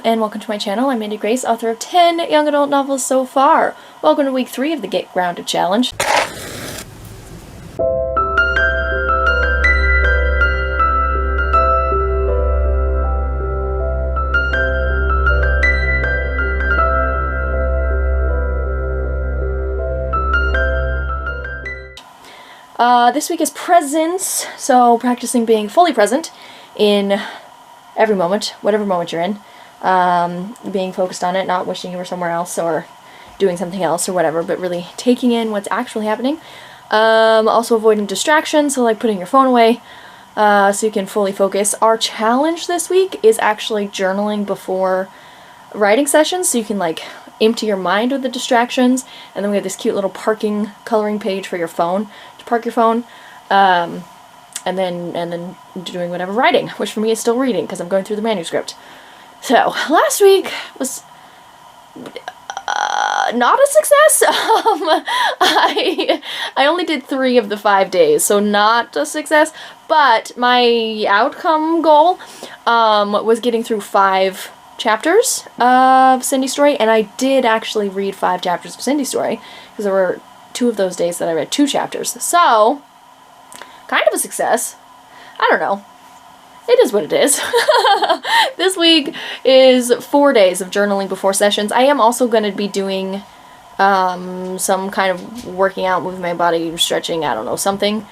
and welcome to my channel. I'm Mandi Grace, author of 10 young adult novels so far. Welcome to week 3 of the Get Grounded Challenge. This week is presence, so practicing being fully present in every moment, whatever moment you're in. Being focused on it, not wishing you were somewhere else or doing something else or whatever, but really taking in what's actually happening. Also avoiding distractions, so like putting your phone away so you can fully focus. Our challenge this week is actually journaling before writing sessions, so you can like empty your mind with the distractions, and then we have this cute little parking coloring page for your phone to park your phone, and then doing whatever writing, which for me is still reading because I'm going through the manuscript. So last week was not a success. I only did 3 of the 5 days, so not a success, but my outcome goal was getting through 5 chapters of Cindy's story, and I did actually read 5 chapters of Cindy's story, because there were 2 of those days that I read 2 chapters, so kind of a success. I don't know. It is what it is. This week is 4 days of journaling before sessions. I am also going to be doing some kind of working out, moving my body, stretching, I don't know, something,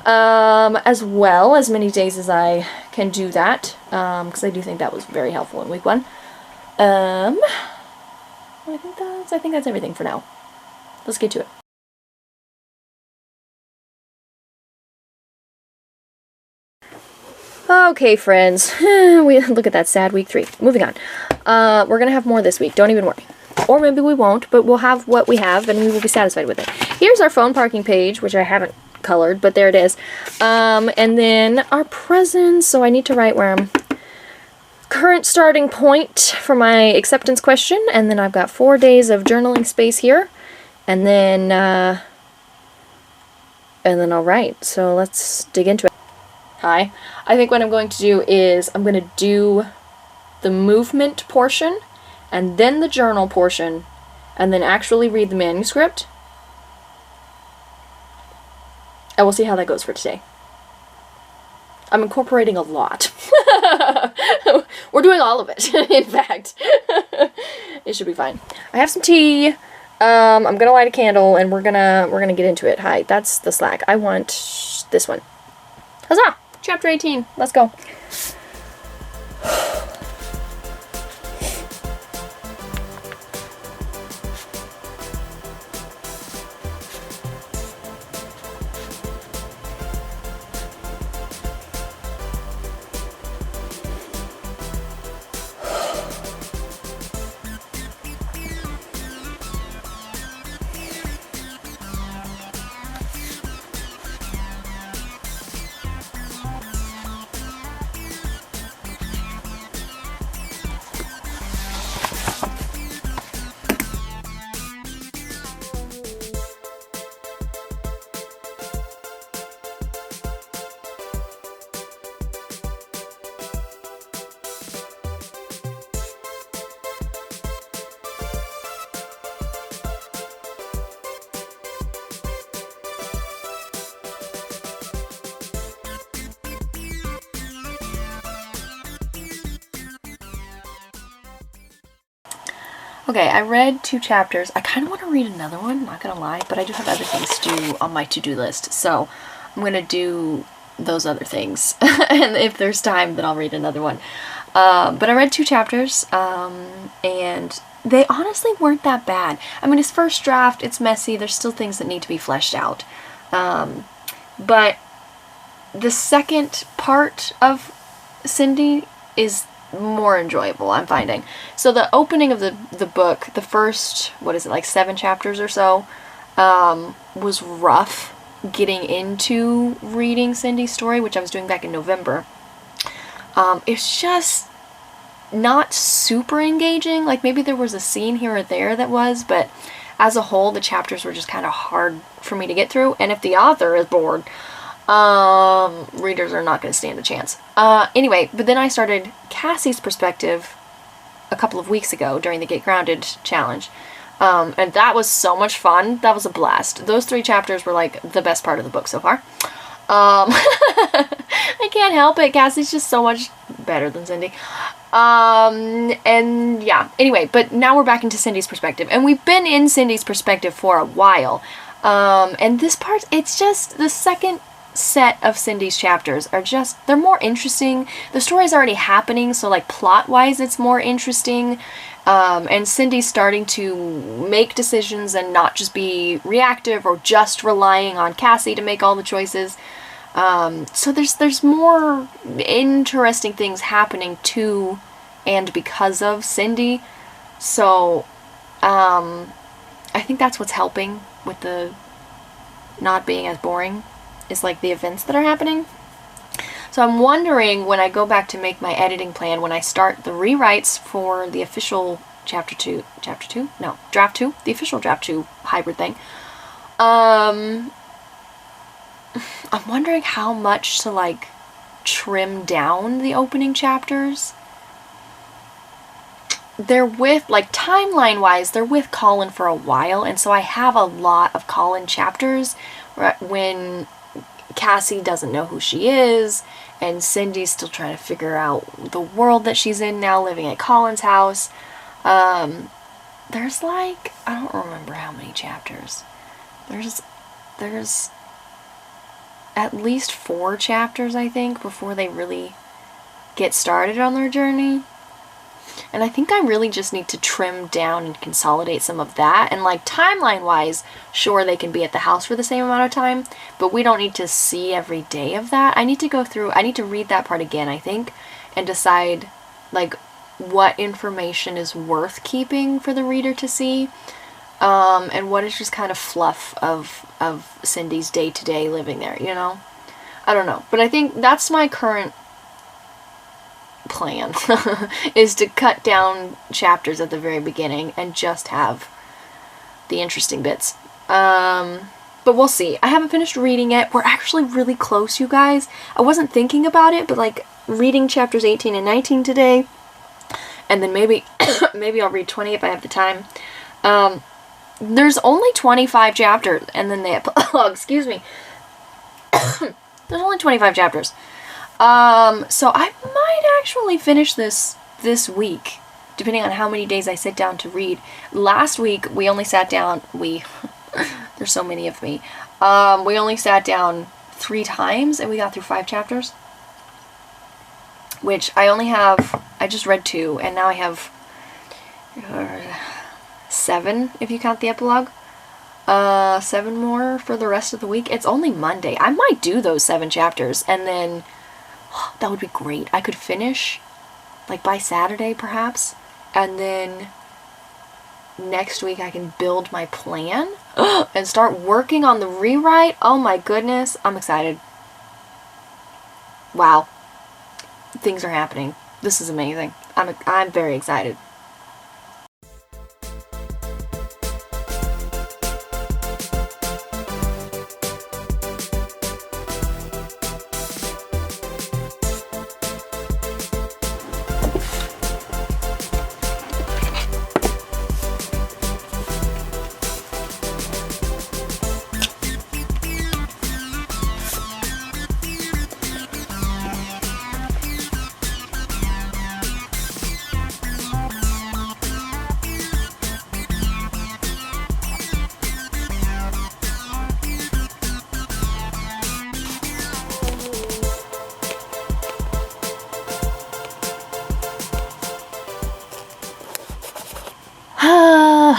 as well, as many days as I can do that, because I do think that was very helpful in week 1. I think that's everything for now. Let's get to it. Okay, friends, we look at that sad week 3. Moving on. We're gonna have more this week, don't even worry. Or maybe we won't, but we'll have what we have and we will be satisfied with it. Here's our phone parking page, which I haven't colored, but there it is. And then our presents, so I need to write where I'm current starting point for my acceptance question, and then I've got 4 days of journaling space here, and then I'll write. So let's dig into it. Hi. I think what I'm going to do is I'm going to do the movement portion and then the journal portion and then actually read the manuscript. And we'll see how that goes for today. I'm incorporating a lot. We're doing all of it, in fact. It should be fine. I have some tea. I'm going to light a candle and we're gonna get into it. Hi, that's the slack. I want this one. Huzzah! Chapter 18. Let's go. Okay, I read 2 chapters. I kind of want to read another one, not gonna lie, but I do have other things to do on my to-do list, so I'm gonna do those other things. And if there's time, then I'll read another one. But I read 2 chapters, and they honestly weren't that bad. I mean, it's first draft, it's messy, there's still things that need to be fleshed out. But the second part of Cindy is more enjoyable, I'm finding. So the opening of the book, the first, what is it, like 7 chapters or so, was rough getting into reading Cindy's story, which I was doing back in November. It's just not super engaging. Like, maybe there was a scene here or there that was, but as a whole, the chapters were just kind of hard for me to get through, and if the author is bored, readers are not going to stand a chance. Anyway, but then I started Cassie's perspective a couple of weeks ago during the Get Grounded challenge. And that was so much fun. That was a blast. Those 3 chapters were like the best part of the book so far. I can't help it. Cassie's just so much better than Cindy. And yeah, anyway, but now we're back into Cindy's perspective, and we've been in Cindy's perspective for a while. And this part, it's just the second set of Cindy's chapters are just, they're more interesting. The story's already happening, so like plot-wise it's more interesting. And Cindy's starting to make decisions and not just be reactive or just relying on Cassie to make all the choices. So there's more interesting things happening to and because of Cindy. So I think that's what's helping with the not being as boring, is like the events that are happening. So I'm wondering, when I go back to make my editing plan, when I start the rewrites for the official draft 2, the official draft 2 hybrid thing, I'm wondering how much to like trim down the opening chapters. They're with, like, timeline wise, they're with Colin for a while, and so I have a lot of Colin chapters when Cassie doesn't know who she is, and Cindy's still trying to figure out the world that she's in now, living at Colin's house. There's like, I don't remember how many chapters. There's at least 4 chapters, I think, before they really get started on their journey. And I think I really just need to trim down and consolidate some of that. And like timeline-wise, sure, they can be at the house for the same amount of time, but we don't need to see every day of that. I need to read that part again, I think, and decide like what information is worth keeping for the reader to see, and what is just kind of fluff of Cindy's day-to-day living there, you know? I don't know. But I think that's my current plan is to cut down chapters at the very beginning and just have the interesting bits. But we'll see. I haven't finished reading it. We're actually really close, you guys. I wasn't thinking about it, but like reading chapters 18 and 19 today, and then maybe I'll read 20 if I have the time. There's only 25 chapters, and then the epilogue, excuse me. There's only 25 chapters. So I might actually finish this week, depending on how many days I sit down to read. Last week, we only sat down, there's so many of me, we only sat down 3 times, and we got through 5 chapters, which I just read 2, and now I have 7, if you count the epilogue. 7 more for the rest of the week. It's only Monday. I might do those 7 chapters, and then that would be great. I could finish like by Saturday perhaps, and then next week I can build my plan and start working on the rewrite. Oh my goodness, I'm excited. Wow. Things are happening. This is amazing. I'm very excited.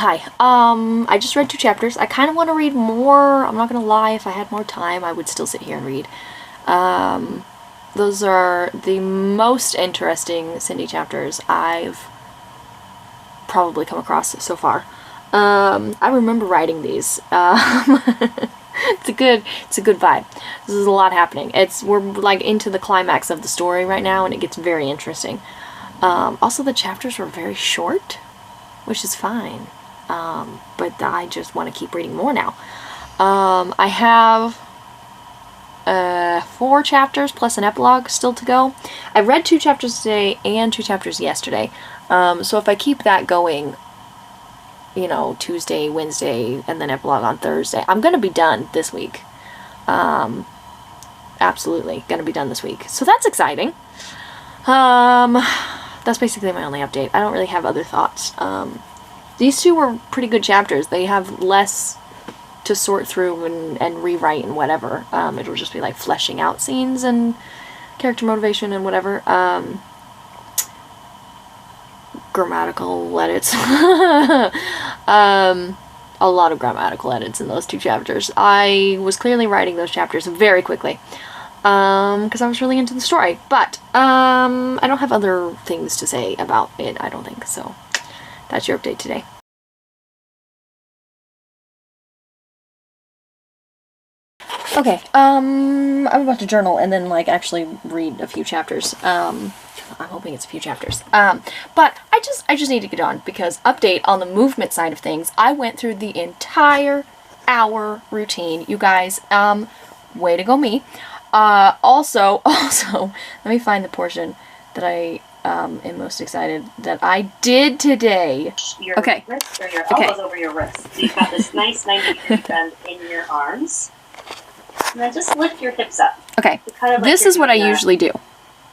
Hi. I just read 2 chapters. I kind of want to read more. I'm not going to lie. If I had more time, I would still sit here and read. Those are the most interesting Cindy chapters I've probably come across so far. I remember writing these. It's a good vibe. This is a lot happening. We're like into the climax of the story right now, and it gets very interesting. Also, the chapters were very short, which is fine. But I just want to keep reading more now. I have 4 chapters plus an epilogue still to go. I read 2 chapters today and 2 chapters yesterday. So if I keep that going, you know, Tuesday, Wednesday, and then epilogue on Thursday, I'm going to be done this week. Absolutely going to be done this week. So that's exciting. That's basically my only update. I don't really have other thoughts. These two were pretty good chapters. They have less to sort through and rewrite and whatever. It'll just be like fleshing out scenes and character motivation and whatever. Grammatical edits. A lot of grammatical edits in those two chapters. I was clearly writing those chapters very quickly. Because I was really into the story. But, I don't have other things to say about it, I don't think. So, that's your update today. Okay, I'm about to journal and then, like, actually read a few chapters. I'm hoping it's a few chapters. But I just need to get on because update on the movement side of things. I went through the entire hour routine. You guys, way to go me. Also, let me find the portion that I am most excited that I did today. Your wrists or your elbows over your wrists. So you've got this nice 90-degree bend in your arms. And then just lift your hips up. Okay, kind of like this is what I usually do.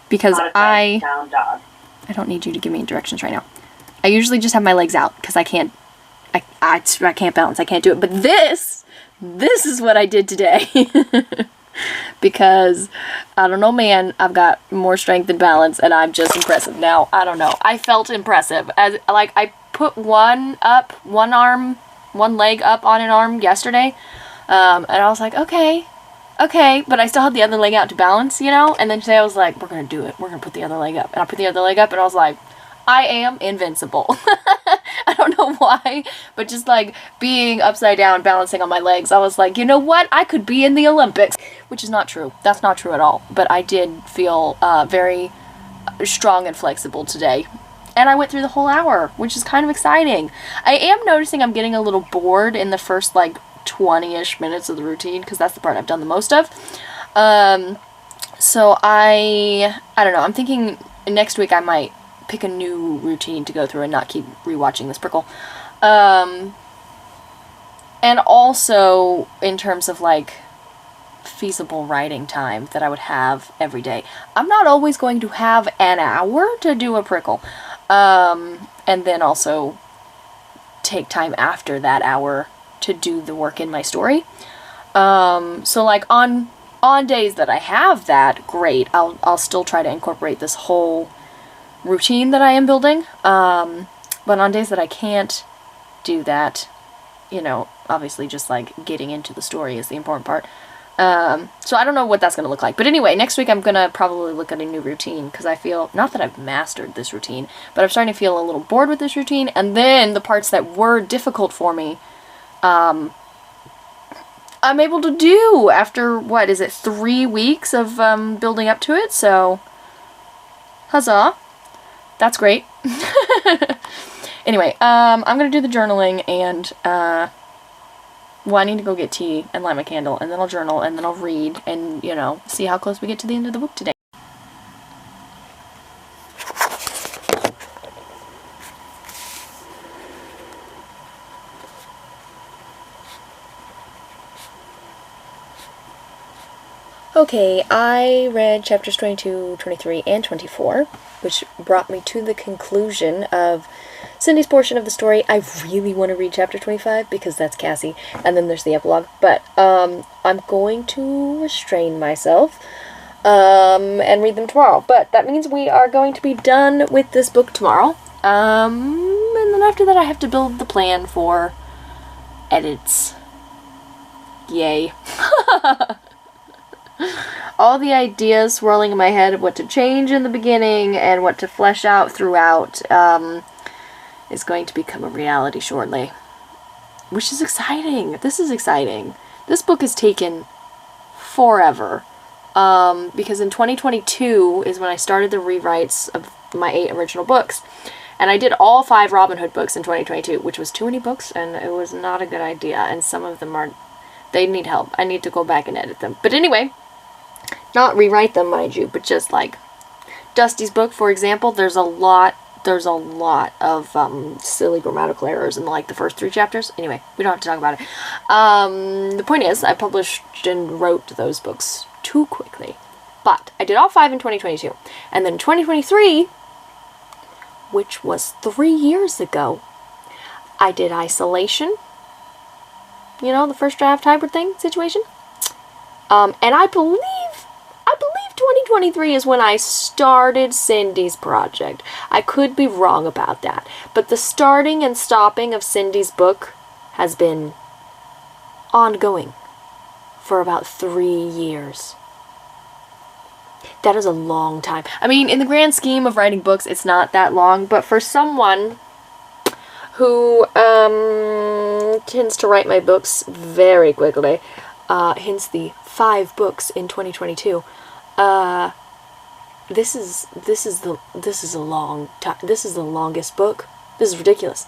Because down dog. I don't need you to give me directions right now. I usually just have my legs out because I can't balance. I can't do it. But this is what I did today. Because, I don't know, man, I've got more strength and balance and I'm just impressive. Now, I don't know. I felt impressive. As like, I put one leg up on an arm yesterday. And I was like, okay, but I still had the other leg out to balance, you know? And then today I was like, we're gonna do it. We're gonna put the other leg up. And I put the other leg up and I was like, I am invincible. I don't know why, but just like being upside down, balancing on my legs, I was like, you know what? I could be in the Olympics. Which is not true. That's not true at all. But I did feel very strong and flexible today. And I went through the whole hour, which is kind of exciting. I am noticing I'm getting a little bored in the first like 20-ish minutes of the routine because that's the part I've done the most of. So I don't know. I'm thinking next week I might pick a new routine to go through and not keep rewatching this prickle. And also in terms of like feasible writing time that I would have every day. I'm not always going to have an hour to do a prickle. And then also take time after that hour to do the work in my story. So like on days that I have that, great. I'll still try to incorporate this whole routine that I am building. But on days that I can't do that, you know, obviously just like getting into the story is the important part. So I don't know what that's going to look like. But anyway, next week I'm going to probably look at a new routine because I feel, not that I've mastered this routine, but I'm starting to feel a little bored with this routine. And then the parts that were difficult for me, I'm able to do after, 3 weeks of building up to it. So, huzzah. That's great. Anyway, I'm going to do the journaling and, I need to go get tea and light my candle, and then I'll journal, and then I'll read, and, you know, see how close we get to the end of the book today. Okay, I read chapters 22, 23, and 24, which brought me to the conclusion of Cindy's portion of the story. I really want to read chapter 25 because that's Cassie, and then there's the epilogue, but I'm going to restrain myself and read them tomorrow. But that means we are going to be done with this book tomorrow, and then after that I have to build the plan for edits. Yay. All the ideas swirling in my head of what to change in the beginning and what to flesh out throughout is going to become a reality shortly. Which is exciting. This is exciting. This book has taken forever. Because in 2022 is when I started the rewrites of my 8 original books. And I did all 5 Robin Hood books in 2022, which was too many books, and it was not a good idea. And some of them they need help. I need to go back and edit them. But anyway, not rewrite them, mind you, but just like Dusty's book, for example, there's there's a lot of silly grammatical errors in like the first 3 chapters. Anyway, we don't have to talk about it. The point is, I published and wrote those books too quickly. But I did all 5 in 2022. And then in 2023, which was 3 years ago, I did Isolation. You know, the first draft hybrid thing situation. And I believe 2023 is when I started Cindy's project. I could be wrong about that. But the starting and stopping of Cindy's book has been ongoing for about 3 years. That is a long time. I mean, in the grand scheme of writing books, it's not that long. But for someone who tends to write my books very quickly, hence the 5 books in 2022. This is a long time. This is the longest book. This is ridiculous.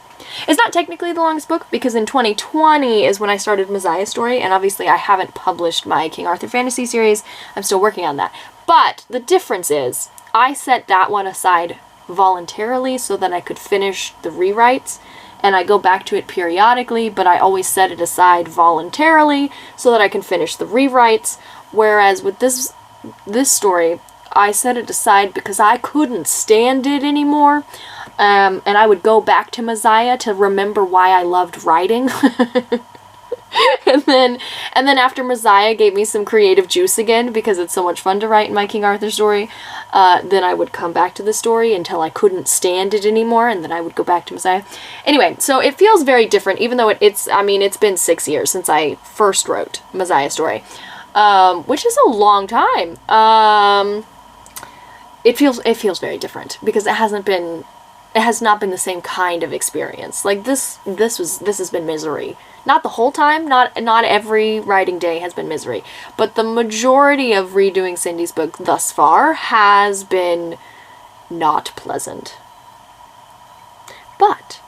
It's not technically the longest book because in 2020 is when I started Messiah's Story, and obviously I haven't published my King Arthur fantasy series. I'm still working on that. But the difference is I set that one aside voluntarily so that I could finish the rewrites, and I go back to it periodically, but I always set it aside voluntarily so that I can finish the rewrites. Whereas with this story, I set it aside because I couldn't stand it anymore. And I would go back to Messiah to remember why I loved writing. and then after Messiah gave me some creative juice again, because it's so much fun to write in my King Arthur story, then I would come back to the story until I couldn't stand it anymore, and then I would go back to Messiah. Anyway, so it feels very different, even though it's been 6 years since I first wrote Messiah's Story. Which is a long time. It feels very different because it has not been the same kind of experience. Like this has been misery. Not the whole time, not every writing day has been misery, but the majority of redoing Cindy's book thus far has been not pleasant. But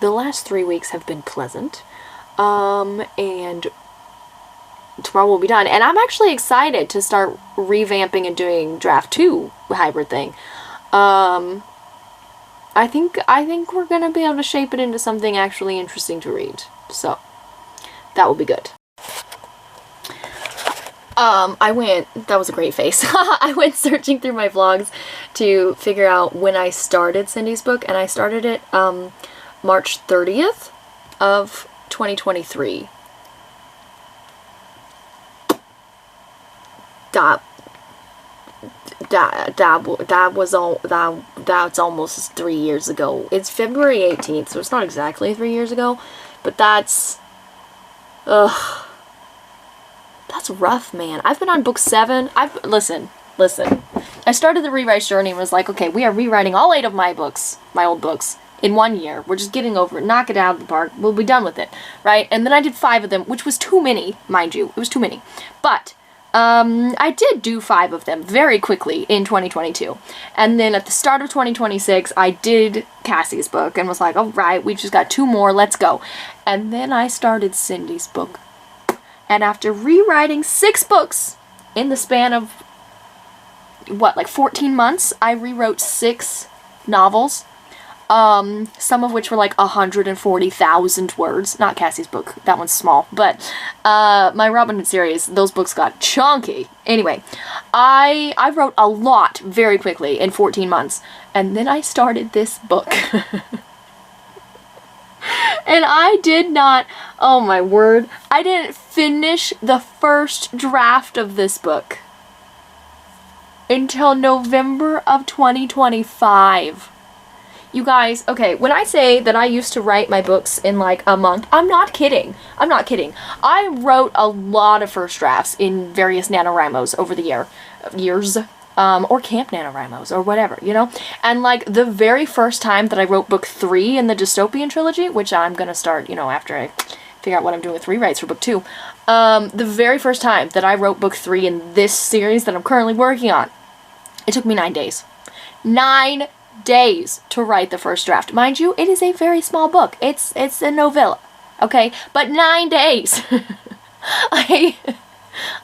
the last 3 weeks have been pleasant. And tomorrow will be done, and I'm actually excited to start revamping and doing draft 2 hybrid thing. I think we're gonna be able to shape it into something actually interesting to read, so that will be good. That was a great face. I went searching through my vlogs to figure out when I started Cindy's book, and I started it March 30th of 2023. That's almost 3 years ago. It's February 18th, so it's not exactly 3 years ago, but that's rough, man. I've been on book 7. Listen. I started the rewrite journey and was like, okay, we are rewriting all 8 of my books, my old books, in 1 year. We're just getting over it, knock it out of the park. We'll be done with it, right? And then I did 5 of them, which was too many, mind you. It was too many, but I did do 5 of them very quickly in 2022. And then at the start of 2026, I did Cassie's book and was like, all right, we've just got 2 more, let's go. And then I started Cindy's book. And after rewriting 6 books in the span of, 14 months, I rewrote 6 novels. Some of which were like 140,000 words. Not Cassie's book, that one's small, but my Robin Hood series, those books got chunky. Anyway, I wrote a lot very quickly in 14 months, and then I started this book. And I did not, oh my word, I didn't finish the first draft of this book until November of 2025. You guys, okay, when I say that I used to write my books in like a month, I'm not kidding. I wrote a lot of first drafts in various NaNoWriMos over the years, or Camp NaNoWriMos, or whatever, you know? And like the very first time that I wrote book 3 in the Dystopian trilogy, which I'm gonna start, you know, after I figure out what I'm doing with rewrites for book 2, the very first time that I wrote book 3 in this series that I'm currently working on, it took me 9 days. 9 days to write the first draft. Mind you, it is a very small book. It's a novella, okay? But 9 days. I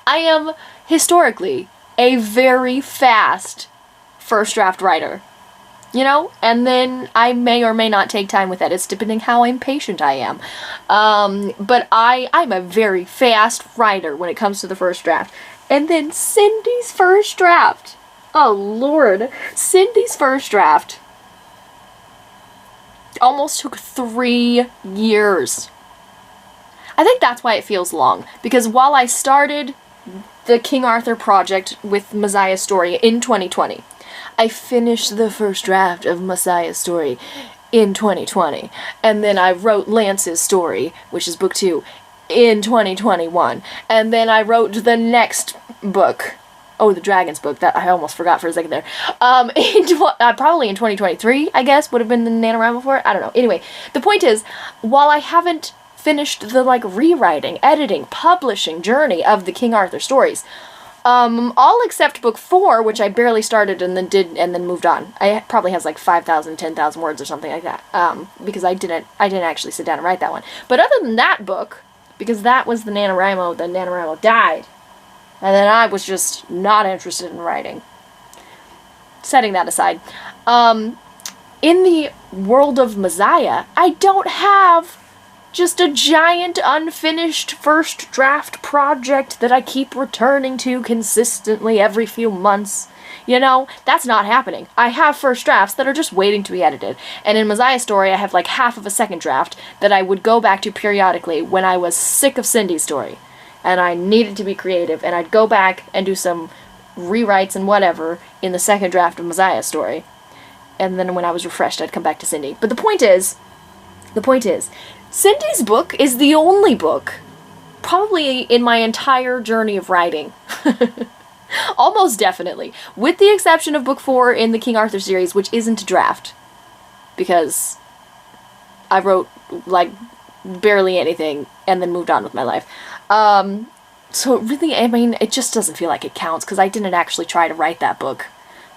am historically a very fast first draft writer. you know, and then I may or may not take time with edits, depending how impatient I am. But I'm a very fast writer when it comes to the first draft. And then Cindy's first draft. Oh, Lord. Cindy's first draft almost took 3 years. I think that's why it feels long. Because while I started the King Arthur project with Messiah's Story in 2020, I finished the first draft of Messiah's Story in 2020. And then I wrote Lance's story, which is book 2, in 2021. And then I wrote the next book. Oh, the Dragon's book. That I almost forgot for a second there. Probably in 2023, I guess, would have been the NaNoWriMo for it. I don't know. Anyway, the point is, while I haven't finished the, like, rewriting, editing, publishing journey of the King Arthur stories, all except book 4, which I barely started and then moved on. I probably has like 5,000, 10,000 words or something like that. Because I didn't actually sit down and write that one. But other than that book, because that was the NaNoWriMo died. And then I was just not interested in writing. Setting that aside. In the world of Messiah, I don't have just a giant unfinished first draft project that I keep returning to consistently every few months. You know, that's not happening. I have first drafts that are just waiting to be edited. And in Messiah's Story, I have like half of a second draft that I would go back to periodically when I was sick of Cindy's story. And I needed to be creative, and I'd go back and do some rewrites and whatever in the second draft of Messiah's Story. And then when I was refreshed, I'd come back to Cindy. But the point is, Cindy's book is the only book, probably in my entire journey of writing. Almost definitely. With the exception of book 4 in the King Arthur series, which isn't a draft. Because I wrote, like, barely anything and then moved on with my life. So really, I mean, it just doesn't feel like it counts, because I didn't actually try to write that book.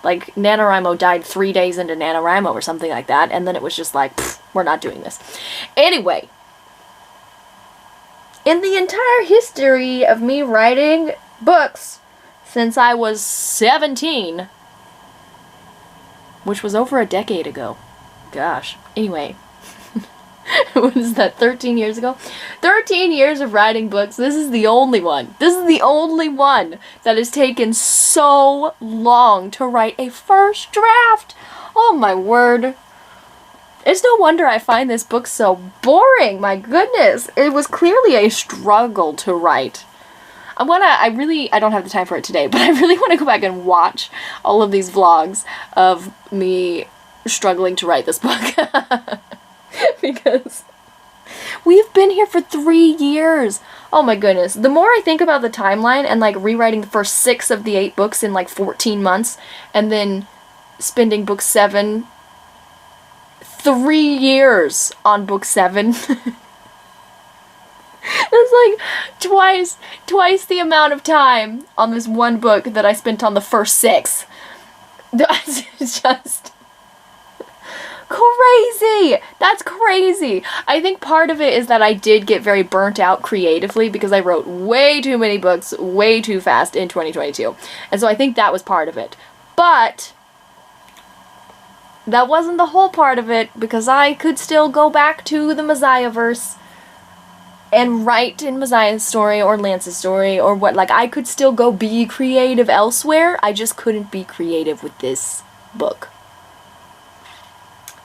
Like, NaNoWriMo died 3 days into NaNoWriMo or something like that, and then it was just like, we're not doing this. Anyway, in the entire history of me writing books since I was 17, which was over a decade ago. Gosh. Anyway. What is that, 13 years ago? 13 years of writing books. This is the only one. This is the only one that has taken so long to write a first draft. Oh my word. It's no wonder I find this book so boring. My goodness. It was clearly a struggle to write. I don't have the time for it today, but I really want to go back and watch all of these vlogs of me struggling to write this book. Because we've been here for 3 years. Oh my goodness. The more I think about the timeline and like rewriting the first 6 of the 8 books in like 14 months and then spending book 7 3 years on book 7. It's like twice the amount of time on this one book that I spent on the first 6. It's just crazy! That's crazy! I think part of it is that I did get very burnt out creatively because I wrote way too many books way too fast in 2022. And so I think that was part of it. But that wasn't the whole part of it, because I could still go back to the Messiahverse and write in Messiah's story or Lance's story or what. Like, I could still go be creative elsewhere. I just couldn't be creative with this book.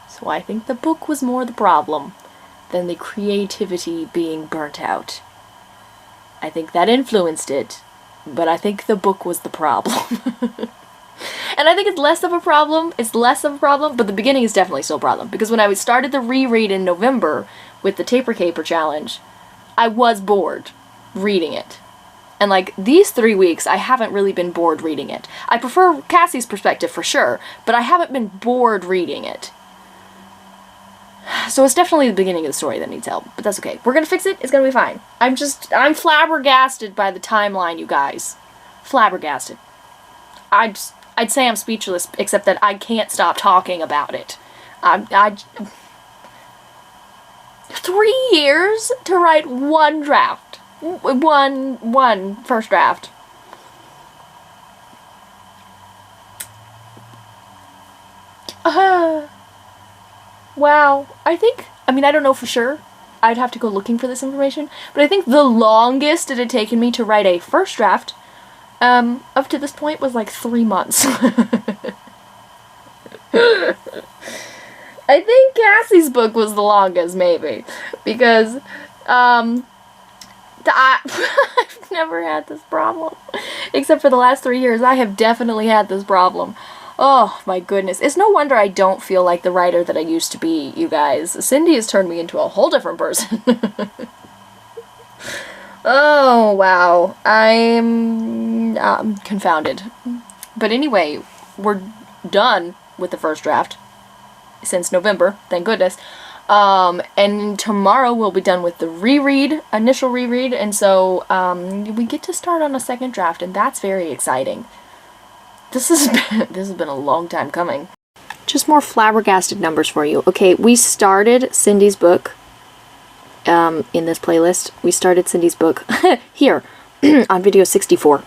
So I think the book was more the problem than the creativity being burnt out. I think that influenced it, but I think the book was the problem. And I think it's less of a problem, but the beginning is definitely still a problem. Because when I started the reread in November with the Taper Caper Challenge, I was bored reading it. And like, these 3 weeks, I haven't really been bored reading it. I prefer Cassie's perspective for sure, but I haven't been bored reading it. So it's definitely the beginning of the story that needs help, but that's okay. We're gonna fix it, it's gonna be fine. I'm flabbergasted by the timeline, you guys. Flabbergasted. I'd say I'm speechless, except that I can't stop talking about it. 3 years to write one draft. One first draft. Wow. I don't know for sure. I'd have to go looking for this information. But I think the longest it had taken me to write a first draft, up to this point, was like 3 months. I think Cassie's book was the longest, maybe. Because, I've never had this problem. Except for the last 3 years, I have definitely had this problem. Oh, my goodness. It's no wonder I don't feel like the writer that I used to be, you guys. Cindy has turned me into a whole different person. Oh, wow. I'm confounded. But anyway, we're done with the first draft. Since November, thank goodness. And tomorrow we'll be done with the initial reread, and so, we get to start on a second draft, and that's very exciting. This has been a long time coming. Just more flabbergasted numbers for you. Okay, we started Cindy's book, in this playlist. We started Cindy's book here, on video 64.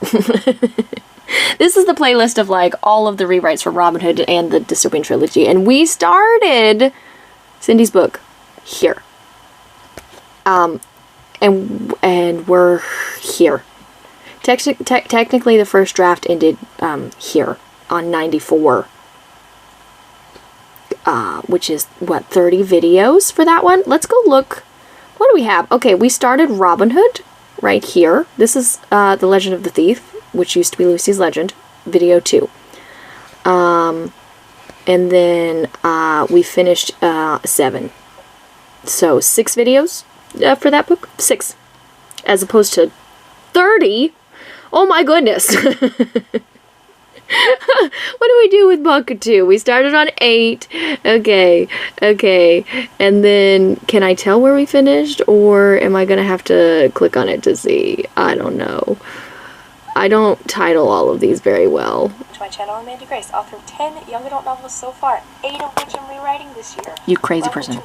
This is the playlist of, like, all of the rewrites for Robin Hood and the Dystopian Trilogy, and we started Cindy's book here. And we're here. Technically, the first draft ended, here, on 94. Which is, 30 videos for that one? Let's go look. What do we have? Okay, we started Robin Hood right here. This is, The Legend of the Thief, which used to be Lucy's Legend, video 2. And then, we finished, 7. So, 6 videos, for that book? 6. As opposed to 30? Oh my goodness! What do we do with book 2? We started on 8. Okay. And then, can I tell where we finished? Or am I gonna have to click on it to see? I don't know. I don't title all of these very well. To my channel, I'm Mandi Grace, author of 10 young adult novels so far, 8 of which I'm rewriting this year. You crazy person.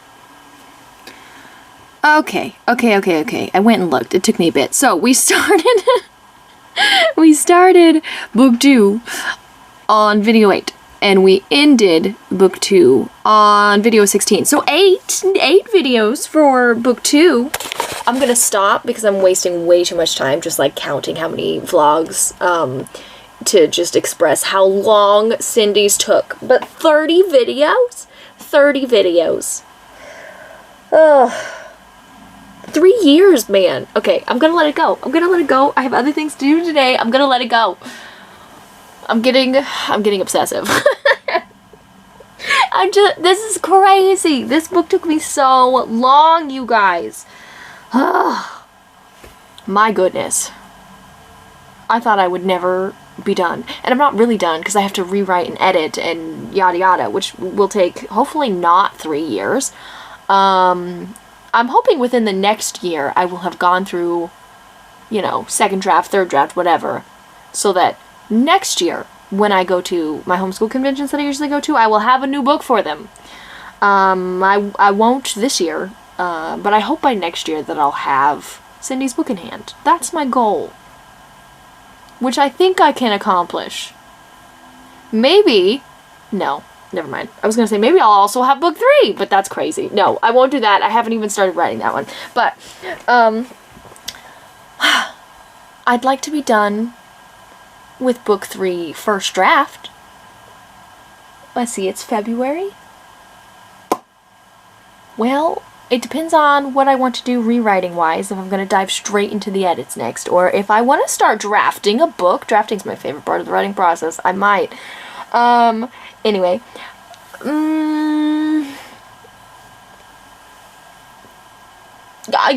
Okay. I went and looked. It took me a bit. So, we started... we started book 2 on video 8. And we ended book 2 on video 16. So, 8 videos for book 2. I'm gonna stop because I'm wasting way too much time just, like, counting how many vlogs, to just express how long Cindy's took. But 30 videos? 30 videos. Ugh. 3 years, man. Okay, I'm gonna let it go. I have other things to do today. I'm gonna let it go. I'm getting obsessive. This is crazy. This book took me so long, you guys. My goodness. I thought I would never be done. And I'm not really done because I have to rewrite and edit and yada yada, which will take hopefully not 3 years. I'm hoping within the next year I will have gone through, second draft, third draft, whatever. So that next year, when I go to my homeschool conventions that I usually go to, I will have a new book for them. I won't this year, but I hope by next year that I'll have Cindy's book in hand. That's my goal. Which I think I can accomplish. Maybe. No. Never mind. I was going to say maybe I'll also have book 3, but that's crazy. No, I won't do that. I haven't even started writing that one. But, I'd like to be done with book 3 first draft. Let's see, it's February. Well, it depends on what I want to do rewriting-wise, if I'm going to dive straight into the edits next, or if I want to start drafting a book. Drafting's my favorite part of the writing process. I might. Anyway, you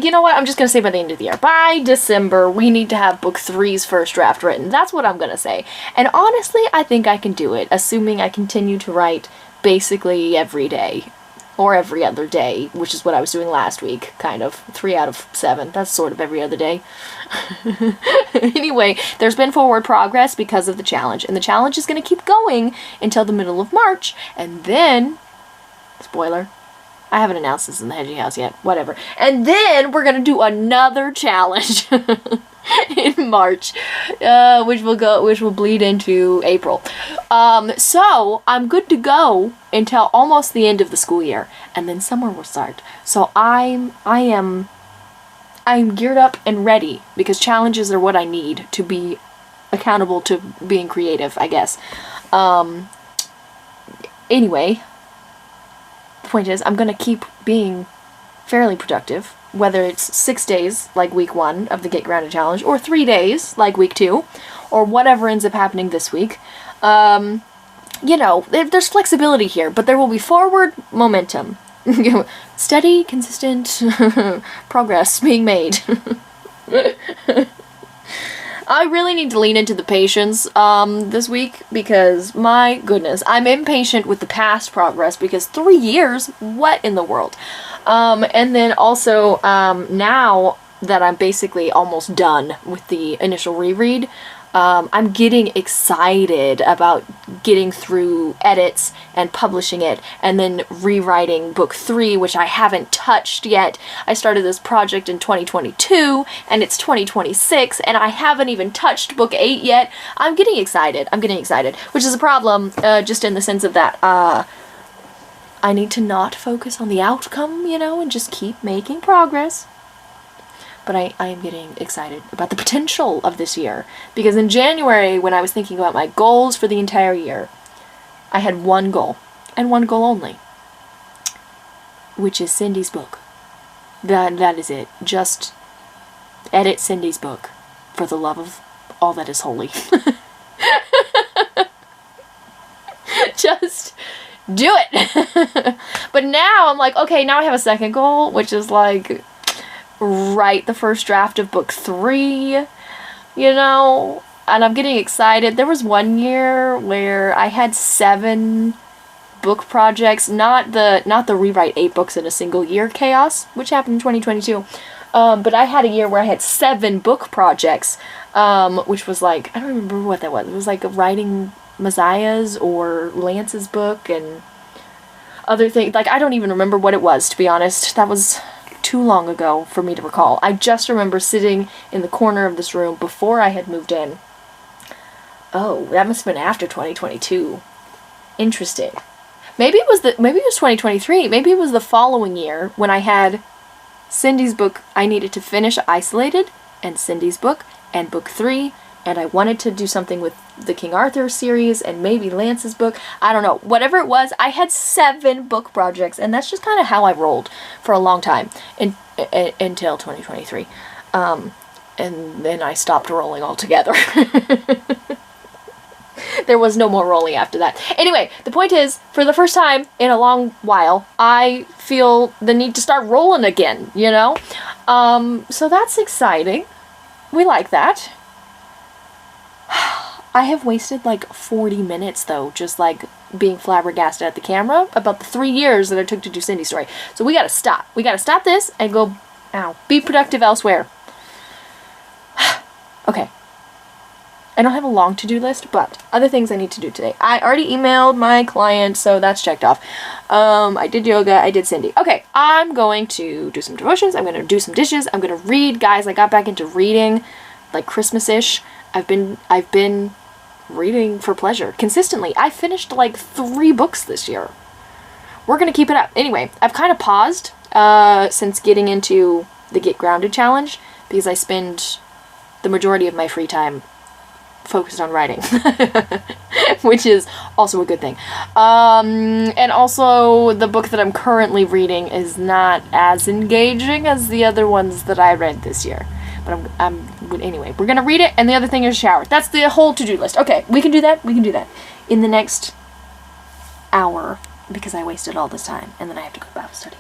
know what? I'm just going to say by the end of the year. By December, we need to have book 3's first draft written. That's what I'm going to say. And honestly, I think I can do it, assuming I continue to write basically every day. Or every other day, which is what I was doing last week, kind of. 3 out of 7. That's sort of every other day. Anyway, there's been forward progress because of the challenge. And the challenge is going to keep going until the middle of March. And then, spoiler, I haven't announced this in the Hedgie House yet. Whatever. And then we're gonna do another challenge in March, which will bleed into April. So I'm good to go until almost the end of the school year, and then summer will start. So I'm geared up and ready, because challenges are what I need to be accountable to being creative, I guess. Anyway, the point is, I'm gonna keep being fairly productive, whether it's 6 days, like week 1 of the Get Grounded Challenge, or 3 days, like week 2, or whatever ends up happening this week. You know, there's flexibility here, but there will be forward momentum. Steady, consistent progress being made. I really need to lean into the patience this week, because my goodness, I'm impatient with the past progress, because 3 years, what in the world? And then also, now that I'm basically almost done with the initial reread, I'm getting excited about getting through edits and publishing it, and then rewriting book 3, which I haven't touched yet. I started this project in 2022, and it's 2026, and I haven't even touched book 8 yet. I'm getting excited, which is a problem, just in the sense of that, I need to not focus on the outcome, you know, and just keep making progress. But I am getting excited about the potential of this year. Because in January, when I was thinking about my goals for the entire year, I had one goal, and one goal only, which is Cindy's book. That is it. Just edit Cindy's book for the love of all that is holy. Just do it. But now I'm like, okay, now I have a second goal, which is like, write the first draft of book 3, you know, and I'm getting excited. There was one year where I had 7 book projects, not the rewrite 8 books in a single year chaos, which happened in 2022, but I had a year where I had 7 book projects, which was like, I don't remember what that was. It was like writing Messiah's or Lance's book and other things. Like, I don't even remember what it was, to be honest. That was too long ago for me to recall. I just remember sitting in the corner of this room before I had moved in. Oh, that must have been after 2022. Interesting. Maybe it was 2023. Maybe it was the following year when I had Cindy's book I needed to finish isolated, and Cindy's book, and book 3, and I wanted to do something with the King Arthur series, and maybe Lance's book. I don't know. Whatever it was, I had 7 book projects, and that's just kind of how I rolled for a long time, until 2023. And then I stopped rolling altogether. There was no more rolling after that. Anyway, the point is, for the first time in a long while, I feel the need to start rolling again, you know? So that's exciting. We like that. I have wasted like 40 minutes, though, just like being flabbergasted at the camera about the 3 years that it took to do Cindy's story. So we gotta stop. We gotta stop this and go, be productive elsewhere. Okay. I don't have a long to-do list, but other things I need to do today. I already emailed my client, so that's checked off. I did yoga, I did Cindy. Okay, I'm going to do some devotions, I'm going to do some dishes, I'm going to read. Guys, I got back into reading, like Christmas-ish. I've been reading for pleasure, consistently. I finished like 3 books this year. We're going to keep it up. Anyway, I've kind of paused since getting into the Get Grounded Challenge, because I spend the majority of my free time focused on writing, which is also a good thing. And also, the book that I'm currently reading is not as engaging as the other ones that I read this year. But anyway, we're gonna read it, and the other thing is shower. That's the whole to-do list. Okay, we can do that. We can do that in the next hour, because I wasted all this time, and then I have to go to Bible study.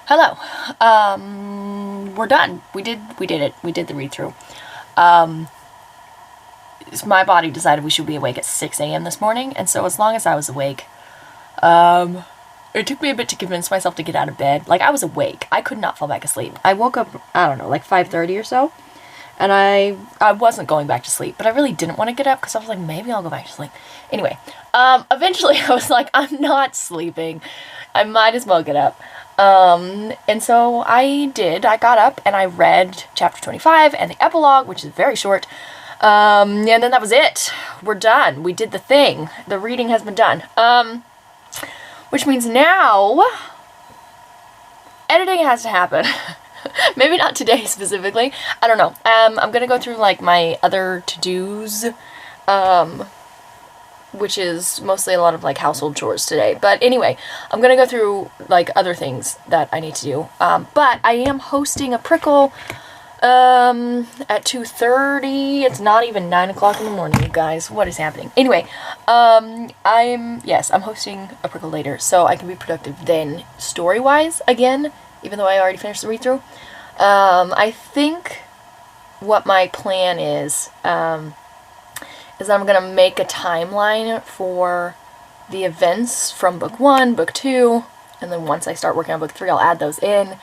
Hello. We're done. We did it. We did the read-through. My body decided we should be awake at 6 a.m. this morning, and so as long as I was awake, it took me a bit to convince myself to get out of bed. Like, I was awake. I could not fall back asleep. I woke up, I don't know, like 5:30 or so, and I wasn't going back to sleep, but I really didn't want to get up because I was like, maybe I'll go back to sleep. Anyway, eventually I was like, I'm not sleeping. I might as well get up. And so I did. I got up and I read chapter 25 and the epilogue, which is very short. And then that was it. We're done. We did the thing. The reading has been done. Which means now editing has to happen. Maybe not today specifically. I don't know. I'm gonna go through like my other to-dos, which is mostly a lot of like household chores today. But anyway, I'm gonna go through like other things that I need to do. But I am hosting a prickle at 2:30. It's not even 9 o'clock in the morning, you guys. What is happening? Anyway, I'm hosting a prickle later, so I can be productive then story-wise again, even though I already finished the read-through. I think what my plan is I'm gonna make a timeline for the events from book 1, book 2, and then once I start working on book 3, I'll add those in.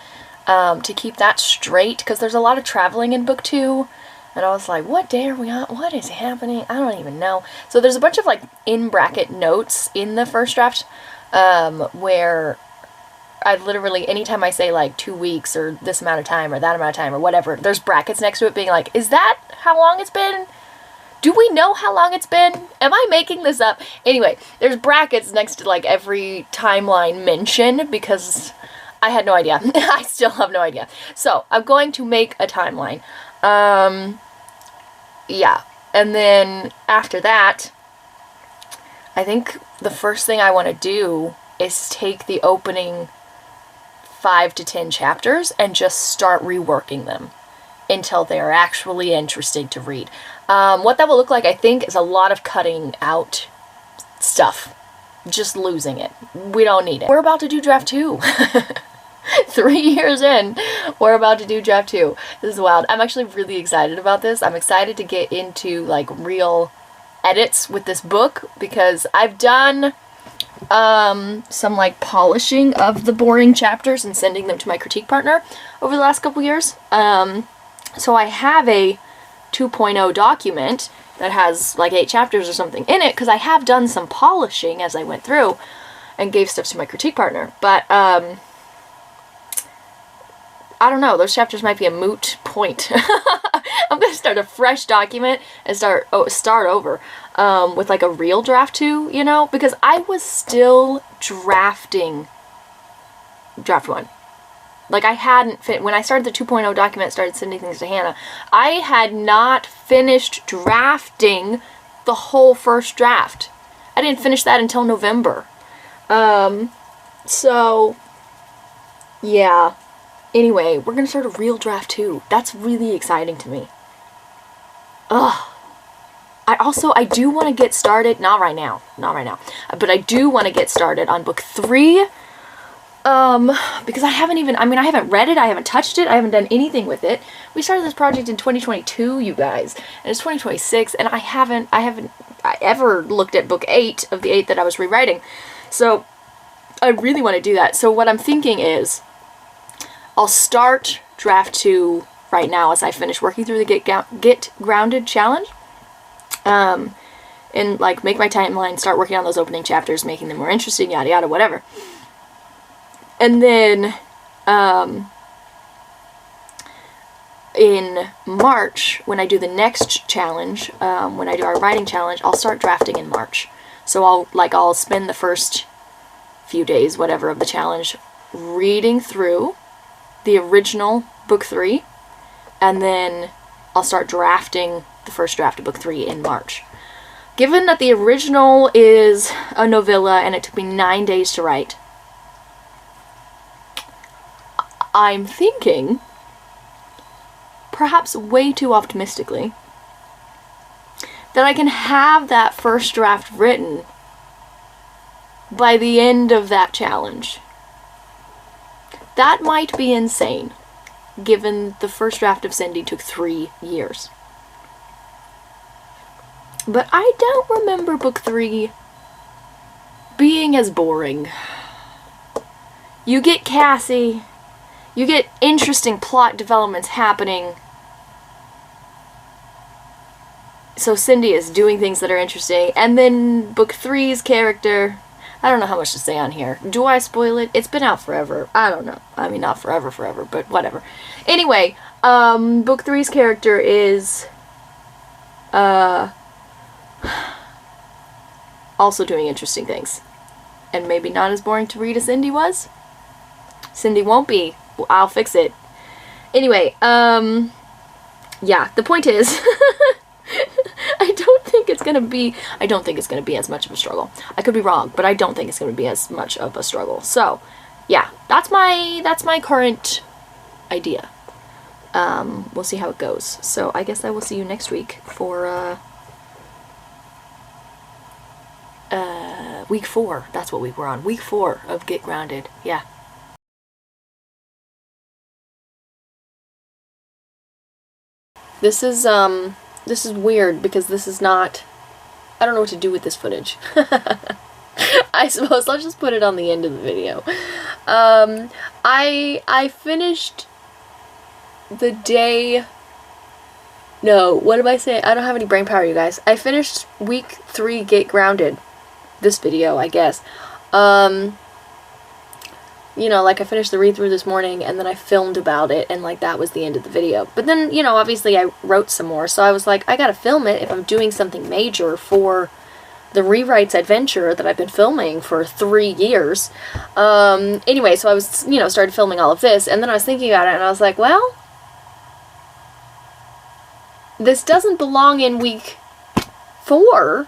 To keep that straight, because there's a lot of traveling in book 2, and I was like, what day are we on? What is happening? I don't even know. So there's a bunch of like in bracket notes in the first draft, where I literally, anytime I say like 2 weeks or this amount of time or that amount of time or whatever, there's brackets next to it being like, is that how long it's been? Do we know how long it's been? Am I making this up? Anyway, there's brackets next to like every timeline mention because I had no idea. I still have no idea. So, I'm going to make a timeline. Yeah. And then, after that, I think the first thing I want to do is take the opening 5 to 10 chapters and just start reworking them until they are actually interesting to read. What that will look like, I think, is a lot of cutting out stuff. Just losing it. We don't need it. We're about to do draft 2. 3 years in, we're about to do draft 2. This is wild. I'm actually really excited about this. I'm excited to get into like real edits with this book because I've done some like polishing of the boring chapters and sending them to my critique partner over the last couple years. So I have a 2.0 document that has like 8 chapters or something in it because I have done some polishing as I went through and gave stuff to my critique partner. But I don't know, those chapters might be a moot point. I'm gonna start a fresh document and start over with like a real draft 2, you know, because I was still drafting draft 1. Like I hadn't when I started the 2.0 document, started sending things to Hannah, I had not finished drafting the whole first draft. I didn't finish that until November. So yeah. Anyway, we're gonna start a real draft 2. That's really exciting to me. Ugh. I do want to get started, not right now, but I do want to get started on book 3, because I haven't read it, I haven't touched it, I haven't done anything with it. We started this project in 2022, you guys, and it's 2026, and I haven't ever looked at book 8 of the 8 that I was rewriting, so I really want to do that. So what I'm thinking is, I'll start draft 2 right now as I finish working through the Get Grounded challenge. And like make my timeline, start working on those opening chapters, making them more interesting, yada yada, whatever. And then in March, when I do the next challenge, when I do our writing challenge, I'll start drafting in March. So I'll spend the first few days, whatever, of the challenge reading through the original book 3, and then I'll start drafting the first draft of book 3 in March. Given that the original is a novella and it took me 9 days to write, I'm thinking, perhaps way too optimistically, that I can have that first draft written by the end of that challenge. That might be insane, given the first draft of Cindy took 3 years. But I don't remember book 3 being as boring. You get Cassie, you get interesting plot developments happening. So Cindy is doing things that are interesting. And then book 3's character, I don't know how much to say on here. Do I spoil it? It's been out forever. I don't know. I mean, not forever, but whatever. Anyway, book 3's character is also doing interesting things. And maybe not as boring to read as Cindy was. Cindy won't be. I'll fix it. Anyway, yeah, the point is, I don't think it's gonna be as much of a struggle. I could be wrong, but I don't think it's gonna be as much of a struggle. So, yeah, that's my current idea. We'll see how it goes. So I guess I will see you next week for week 4. That's what week we're on. Week 4 of Get Grounded. Yeah. This is weird because this is not, I don't know what to do with this footage. I suppose I'll just put it on the end of the video. I finished the day, no, what did I say? I don't have any brain power, you guys. I finished week 3 Get Grounded. This video, I guess. You know, like I finished the read through this morning and then I filmed about it and like that was the end of the video. But then, you know, obviously I wrote some more, so I was like, I gotta film it if I'm doing something major for the rewrites adventure that I've been filming for 3 years. Anyway, so I was, you know, started filming all of this and then I was thinking about it and I was like, well, this doesn't belong in week 4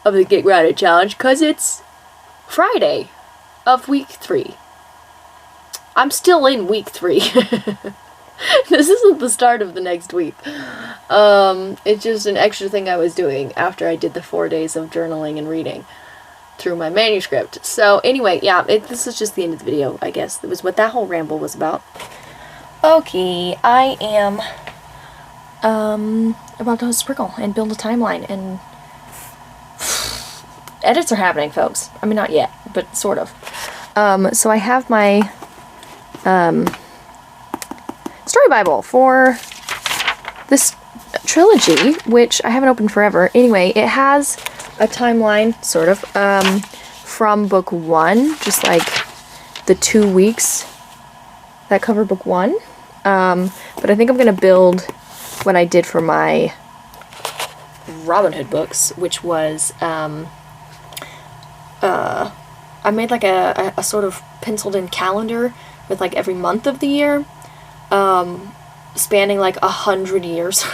of the Get Grounded Challenge because it's Friday of week 3. I'm still in week 3. This isn't the start of the next week. It's just an extra thing I was doing after I did the 4 days of journaling and reading through my manuscript. So anyway, yeah, this is just the end of the video, I guess. It was what that whole ramble was about. Okay, I am about to sprinkle and build a timeline, and edits are happening, folks. I mean, not yet, but sort of. So I have my story Bible for this trilogy, which I haven't opened forever. Anyway, it has a timeline, sort of, from book 1, just like the 2 weeks that cover book 1. But I think I'm gonna build what I did for my Robin Hood books, which was, I made like a sort of penciled in calendar with like every month of the year, spanning like 100 years.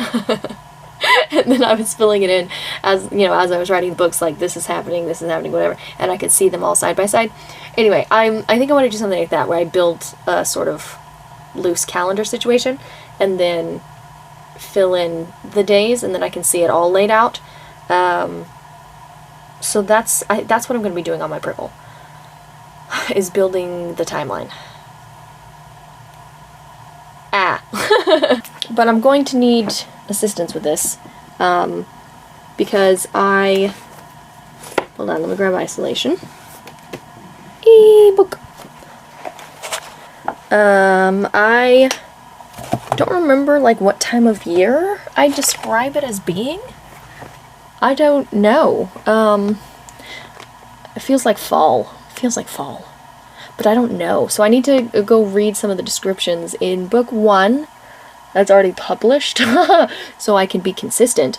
And then I was filling it in as, you know, as I was writing the books, like this is happening, whatever, and I could see them all side by side. Anyway, I think I want to do something like that, where I build a sort of loose calendar situation, and then fill in the days, and then I can see it all laid out. So that's what I'm going to be doing on my prickle, is building the timeline. But I'm going to need assistance with this, because hold on, let me grab isolation. Ebook. I don't remember like what time of year I describe it as being. I don't know. It feels like fall. But I don't know. So I need to go read some of the descriptions in book 1 that's already published so I can be consistent.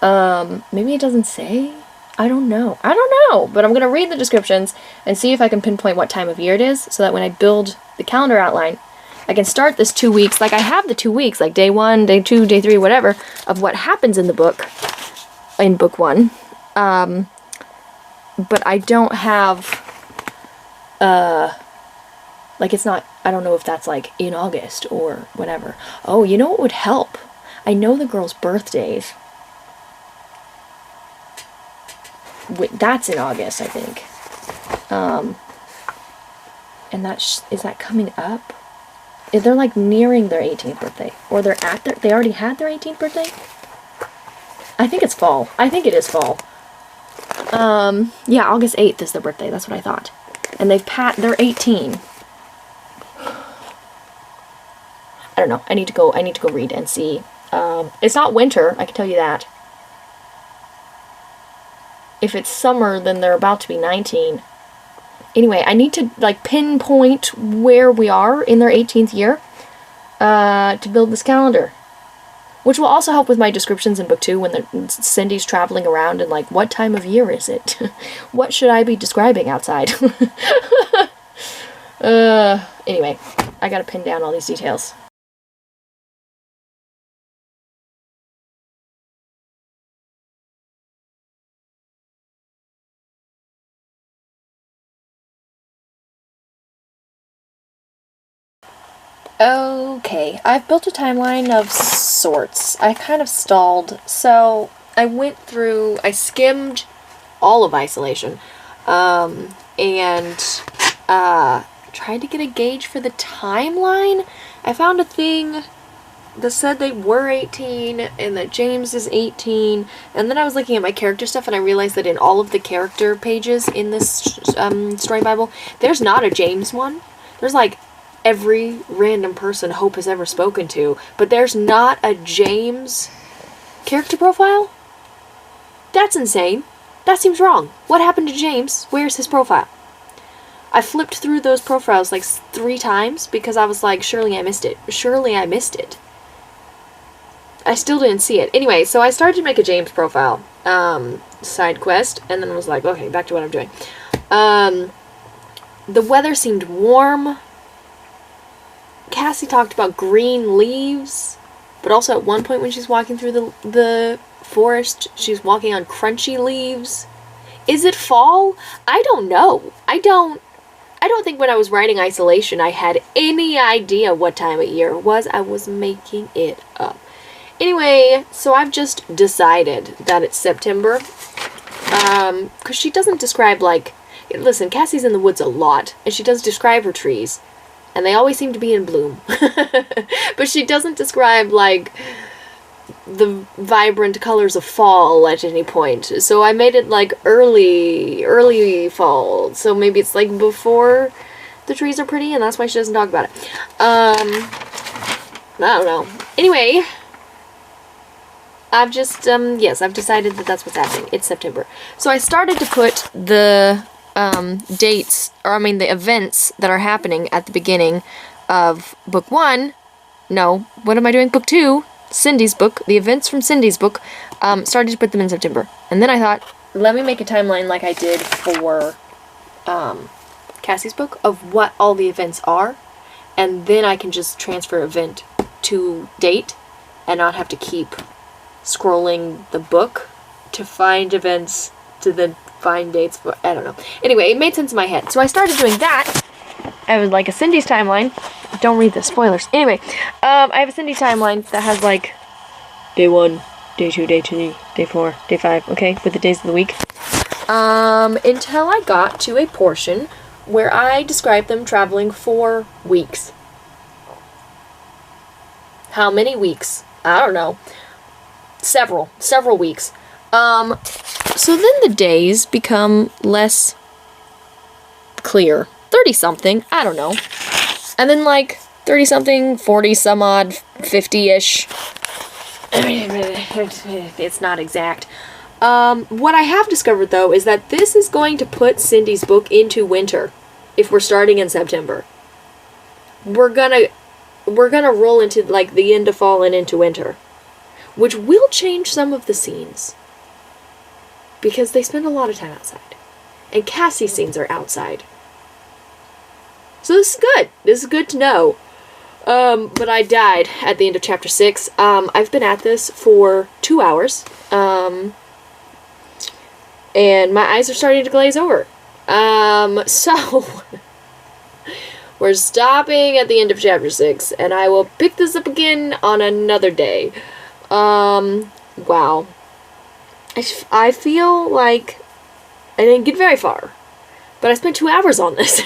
Maybe it doesn't say? I don't know. But I'm going to read the descriptions and see if I can pinpoint what time of year it is, so that when I build the calendar outline, I can start this 2 weeks. Like I have the 2 weeks, like day 1, day 2, day 3, whatever, of what happens in the book, in book 1. But I don't have, like it's not, I don't know if that's like in August or whatever. Oh, you know what would help? I know the girls' birthdays. Wait, that's in August, I think. And is that coming up? They're like nearing their 18th birthday. Or they already had their 18th birthday? I think it's fall. I think it is fall. Yeah, August 8th is their birthday. That's what I thought. And they're 18. I don't know. I need to go read and see. It's not winter, I can tell you that. If it's summer, then they're about to be 19. Anyway, I need to, like, pinpoint where we are in their 18th year, to build this calendar. Which will also help with my descriptions in book 2 when Cindy's traveling around and, like, what time of year is it? What should I be describing outside? Anyway, I gotta pin down all these details. Okay, I've built a timeline of sorts. I kind of stalled, so I skimmed all of Isolation, and tried to get a gauge for the timeline. I found a thing that said they were 18, and that James is 18, and then I was looking at my character stuff, and I realized that in all of the character pages in this story Bible, there's not a James one. There's, like, every random person Hope has ever spoken to, but there's not a James character profile? That's insane. That seems wrong. What happened to James? Where's his profile? I flipped through those profiles like 3 times because I was like, surely I missed it. Surely I missed it. I still didn't see it. Anyway, so I started to make a James profile, side quest, and then was like, okay, back to what I'm doing. The weather seemed warm. Cassie talked about green leaves, but also at one point when she's walking through the forest, she's walking on crunchy leaves. Is it fall? I don't know. I don't think when I was writing Isolation I had any idea what time of year it was. I was making it up. Anyway, so I've just decided that it's September, because she doesn't describe, like, listen, Cassie's in the woods a lot, and she does describe her trees. And they always seem to be in bloom. But she doesn't describe, like, the vibrant colors of fall at any point. So I made it, like, early fall. So maybe it's, like, before the trees are pretty, and that's why she doesn't talk about it. I don't know. Anyway, I've just, yes, I've decided that that's what's happening. It's September. So I started to put the dates, or I mean the events that are happening at the beginning of book 1. No, what am I doing? Book 2, Cindy's book, the events from Cindy's book, started to put them in September. And then I thought, let me make a timeline like I did for Cassie's book of what all the events are, and then I can just transfer event to date and not have to keep scrolling the book to find events to then find dates, but I don't know. Anyway, it made sense in my head. So I started doing that. I was like a Cindy's timeline. Don't read the spoilers. Anyway, I have a Cindy timeline that has like day 1, day 2, day 3, day 4, day 5, okay, with the days of the week. Until I got to a portion where I described them traveling for weeks. How many weeks? I don't know. Several weeks. So then the days become less clear. 30-something, I don't know. And then like 30-something, 40-some-odd, 50-ish. It's not exact. What I have discovered, though, is that this is going to put Cindy's book into winter, if we're starting in September. We're gonna roll into, like, the end of fall and into winter, which will change some of the scenes, because they spend a lot of time outside, and Cassie's scenes are outside. So this is good. This is good to know. But I died at the end of chapter 6. I've been at this for 2 hours. And my eyes are starting to glaze over. So we're stopping at the end of chapter 6, and I will pick this up again on another day. Wow. I feel like I didn't get very far, but I spent 2 hours on this.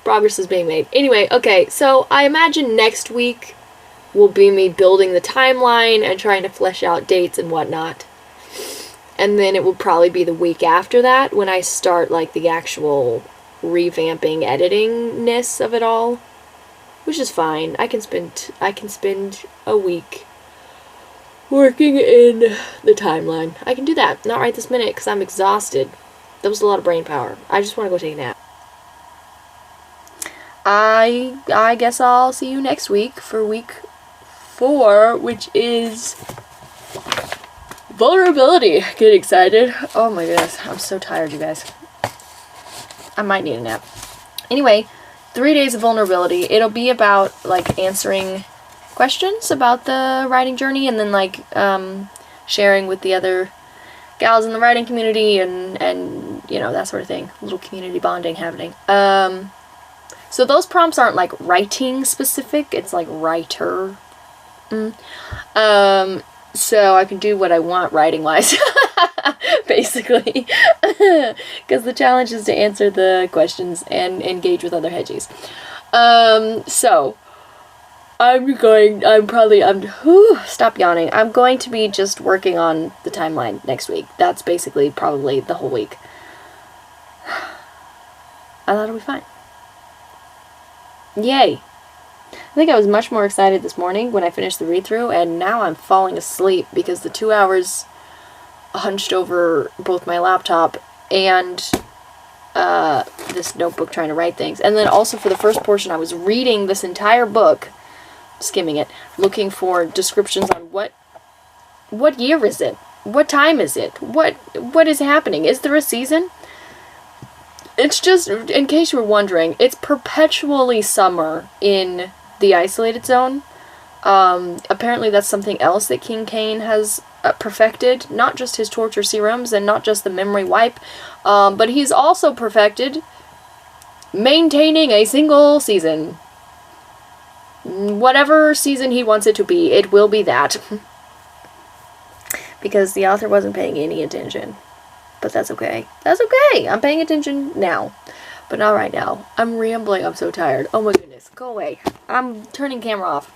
Progress is being made. Anyway, okay, so I imagine next week will be me building the timeline and trying to flesh out dates and whatnot. And then it will probably be the week after that when I start, like, the actual revamping, editing-ness of it all. Which is fine. I can spend a week working in the timeline. I can do that. Not right this minute, because I'm exhausted. That was a lot of brain power. I just want to go take a nap. I guess I'll see you next week for week 4, which is vulnerability. Get excited. Oh my goodness. I'm so tired, you guys. I might need a nap. Anyway, 3 days of vulnerability. It'll be about, like, answering questions about the writing journey and then, like, sharing with the other gals in the writing community and you know, that sort of thing. A little community bonding happening. So those prompts aren't, like, writing specific. It's, like, writer. So I can do what I want writing-wise. Basically. Because the challenge is to answer the questions and engage with other hedgies. So stop yawning. I'm going to be just working on the timeline next week. That's basically probably the whole week. I thought it'll be fine. Yay. I think I was much more excited this morning when I finished the read-through, and now I'm falling asleep because the 2 hours hunched over both my laptop and this notebook trying to write things. And then also for the first portion, I was reading this entire book, skimming it, looking for descriptions on what year is it? What time is it? What is happening? Is there a season? It's just, in case you were wondering, it's perpetually summer in the isolated zone. Apparently that's something else that King Cain has perfected. Not just his torture serums and not just the memory wipe, but he's also perfected maintaining a single season. Whatever season he wants it to be, it will be that. Because the author wasn't paying any attention. But that's okay. That's okay. I'm paying attention now. But not right now. I'm rambling. I'm so tired. Oh my goodness. Go away. I'm turning camera off.